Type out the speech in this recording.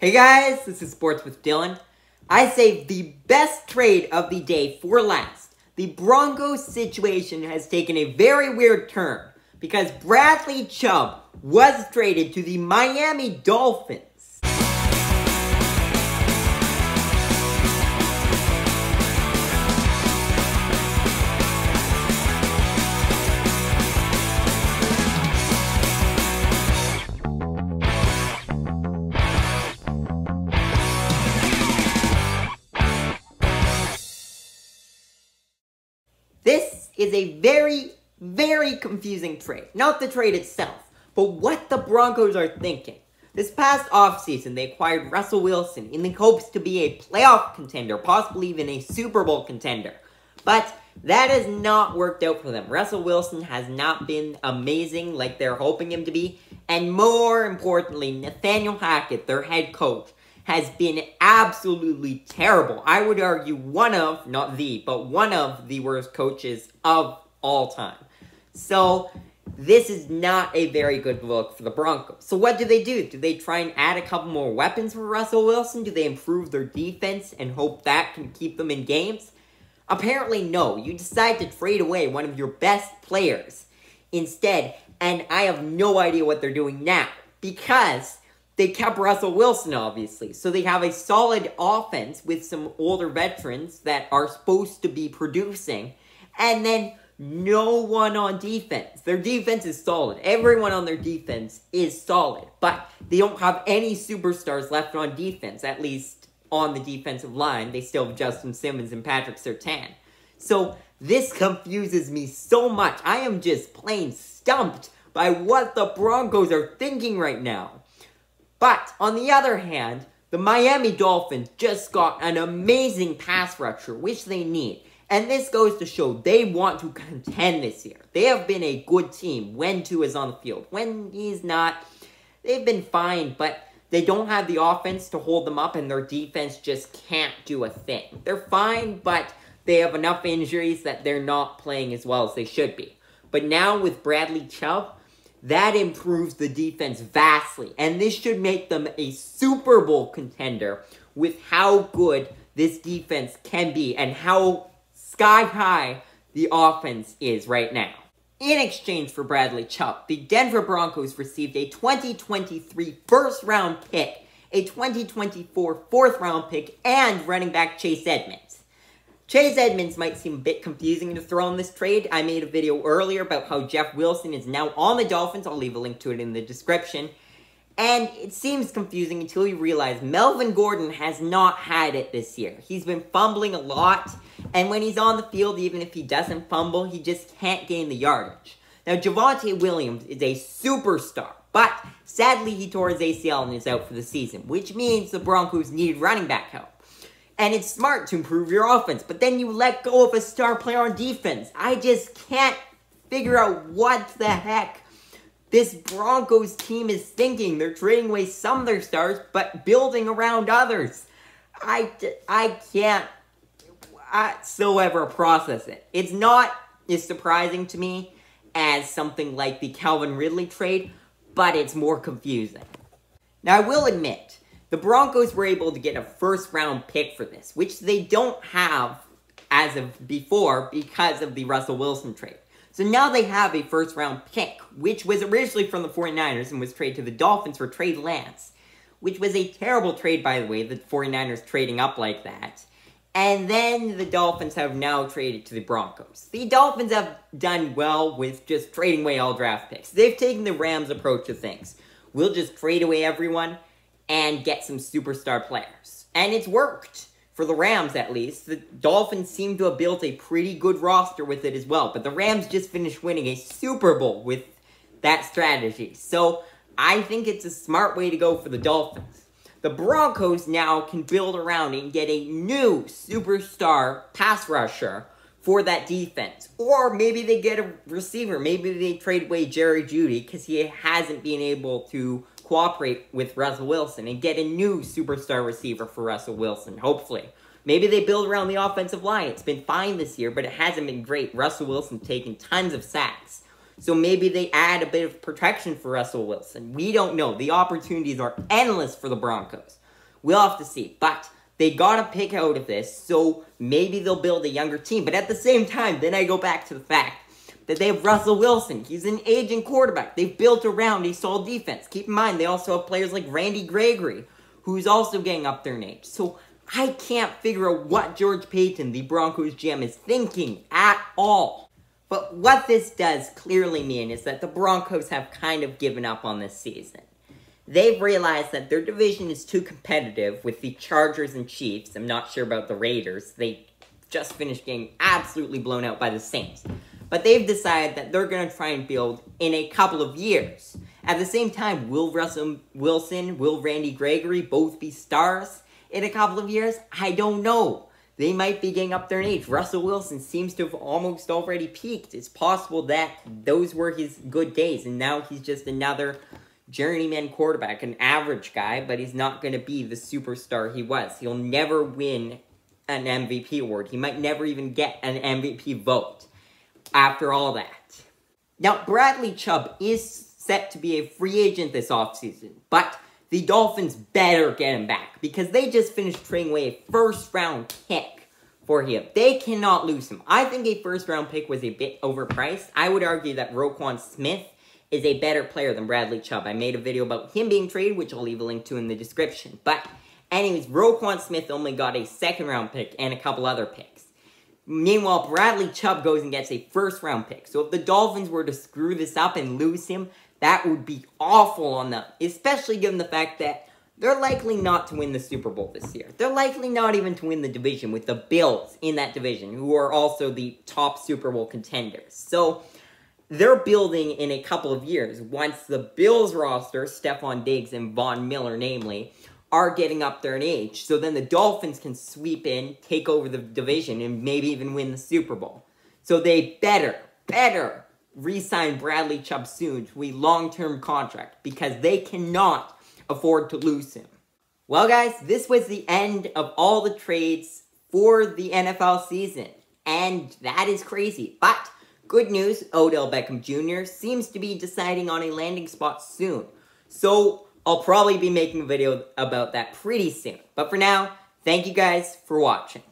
Hey guys, this is Sports with Dylan. I saved the best trade of the day for last. The Broncos situation has taken a very weird turn because Bradley Chubb was traded to the Miami Dolphins. This is a very confusing trade. Not the trade itself, but what the Broncos are thinking. This past offseason, they acquired Russell Wilson in the hopes to be a playoff contender, possibly even a Super Bowl contender. But that has not worked out for them. Russell Wilson has not been amazing like they're hoping him to be. And more importantly, Nathaniel Hackett, their head coach, has been absolutely terrible. I would argue one of, not the, but one of the worst coaches of all time. So, this is not a very good look for the Broncos. So what do? Do they try and add a couple more weapons for Russell Wilson? Do they improve their defense and hope that can keep them in games? Apparently no. You decide to trade away one of your best players instead, and I have no idea what they're doing now. Because they kept Russell Wilson, obviously. So they have a solid offense with some older veterans that are supposed to be producing. And then no one on defense. Their defense is solid. Everyone on their defense is solid. But they don't have any superstars left on defense, at least on the defensive line. They still have Justin Simmons and Patrick Surtain. So this confuses me so much. I am just plain stumped by what the Broncos are thinking right now. But, on the other hand, the Miami Dolphins just got an amazing pass rusher, which they need. And this goes to show they want to contend this year. They have been a good team when Tua is on the field. When he's not, they've been fine, but they don't have the offense to hold them up, and their defense just can't do a thing. They're fine, but they have enough injuries that they're not playing as well as they should be. But now with Bradley Chubb, that improves the defense vastly, and this should make them a Super Bowl contender with how good this defense can be and how sky high the offense is right now. In exchange for Bradley Chubb, the Denver Broncos received a 2023 first-round pick, a 2024 fourth-round pick, and running back Chase Edmonds. Chase Edmonds might seem a bit confusing to throw in this trade. I made a video earlier about how Jeff Wilson is now on the Dolphins. I'll leave a link to it in the description. And it seems confusing until you realize Melvin Gordon has not had it this year. He's been fumbling a lot, and when he's on the field, even if he doesn't fumble, he just can't gain the yardage. Now, Javonte Williams is a superstar, but sadly he tore his ACL and is out for the season, which means the Broncos need running back help. And it's smart to improve your offense, but then you let go of a star player on defense. I just can't figure out what the heck this Broncos team is thinking. They're trading away some of their stars, but building around others. I can't whatsoever process it. It's not as surprising to me as something like the Calvin Ridley trade, but it's more confusing. Now, I will admit, the Broncos were able to get a first-round pick for this, which they don't have as of before because of the Russell Wilson trade. So now they have a first-round pick, which was originally from the 49ers and was traded to the Dolphins for Trey Lance, which was a terrible trade, by the way, the 49ers trading up like that. And then the Dolphins have now traded to the Broncos. The Dolphins have done well with just trading away all draft picks. They've taken the Rams approach to things. We'll just trade away everyone and get some superstar players. And it's worked. For the Rams, at least. The Dolphins seem to have built a pretty good roster with it as well. But the Rams just finished winning a Super Bowl with that strategy. So, I think it's a smart way to go for the Dolphins. The Broncos now can build around and get a new superstar pass rusher for that defense. Or maybe they get a receiver. Maybe they trade away Jerry Jeudy because he hasn't been able to cooperate with Russell Wilson and get a new superstar receiver for Russell Wilson, hopefully. Maybe they build around the offensive line. It's been fine this year, but it hasn't been great. Russell Wilson taking tons of sacks. So maybe they add a bit of protection for Russell Wilson. We don't know. The opportunities are endless for the Broncos. we'll have to see. But they got a pick out of this, so maybe they'll build a younger team. But at the same time, then I go back to the fact that they have Russell Wilson. He's an aging quarterback. They've built around a solid defense. Keep in mind, they also have players like Randy Gregory, who's also getting up there in age. So I can't figure out what George Paton, the Broncos GM, is thinking at all. But what this does clearly mean is that the Broncos have kind of given up on this season. They've realized that their division is too competitive with the Chargers and Chiefs. I'm not sure about the Raiders. They just finished getting absolutely blown out by the Saints. But they've decided that they're going to try and build in a couple of years. At the same time, will Russell Wilson, will Randy Gregory both be stars in a couple of years? I don't know. They might be getting up there in age. Russell Wilson seems to have almost already peaked. It's possible that those were his good days, and now he's just another journeyman quarterback, an average guy, but he's not going to be the superstar he was. He'll never win an MVP award. He might never even get an MVP vote after all that. Now, Bradley Chubb is set to be a free agent this offseason, but the Dolphins better get him back because they just finished trading away a first-round pick for him. They cannot lose him. I think a first-round pick was a bit overpriced. I would argue that Roquan Smith is a better player than Bradley Chubb. I made a video about him being traded, which I'll leave a link to in the description. But anyways, Roquan Smith only got a second-round pick and a couple other picks. Meanwhile, Bradley Chubb goes and gets a first-round pick. So if the Dolphins were to screw this up and lose him, that would be awful on them. Especially given the fact that they're likely not to win the Super Bowl this year. They're likely not even to win the division with the Bills in that division, who are also the top Super Bowl contenders. So they're building in a couple of years. Once the Bills roster, Stephon Diggs and Von Miller namely, are getting up there in age. So then the Dolphins can sweep in, take over the division, and maybe even win the Super Bowl. So they better re-sign Bradley Chubb soon to a long-term contract because they cannot afford to lose him. Well, guys, this was the end of all the trades for the NFL season. And that is crazy. But good news, Odell Beckham Jr. seems to be deciding on a landing spot soon. So I'll probably be making a video about that pretty soon. But for now, thank you guys for watching.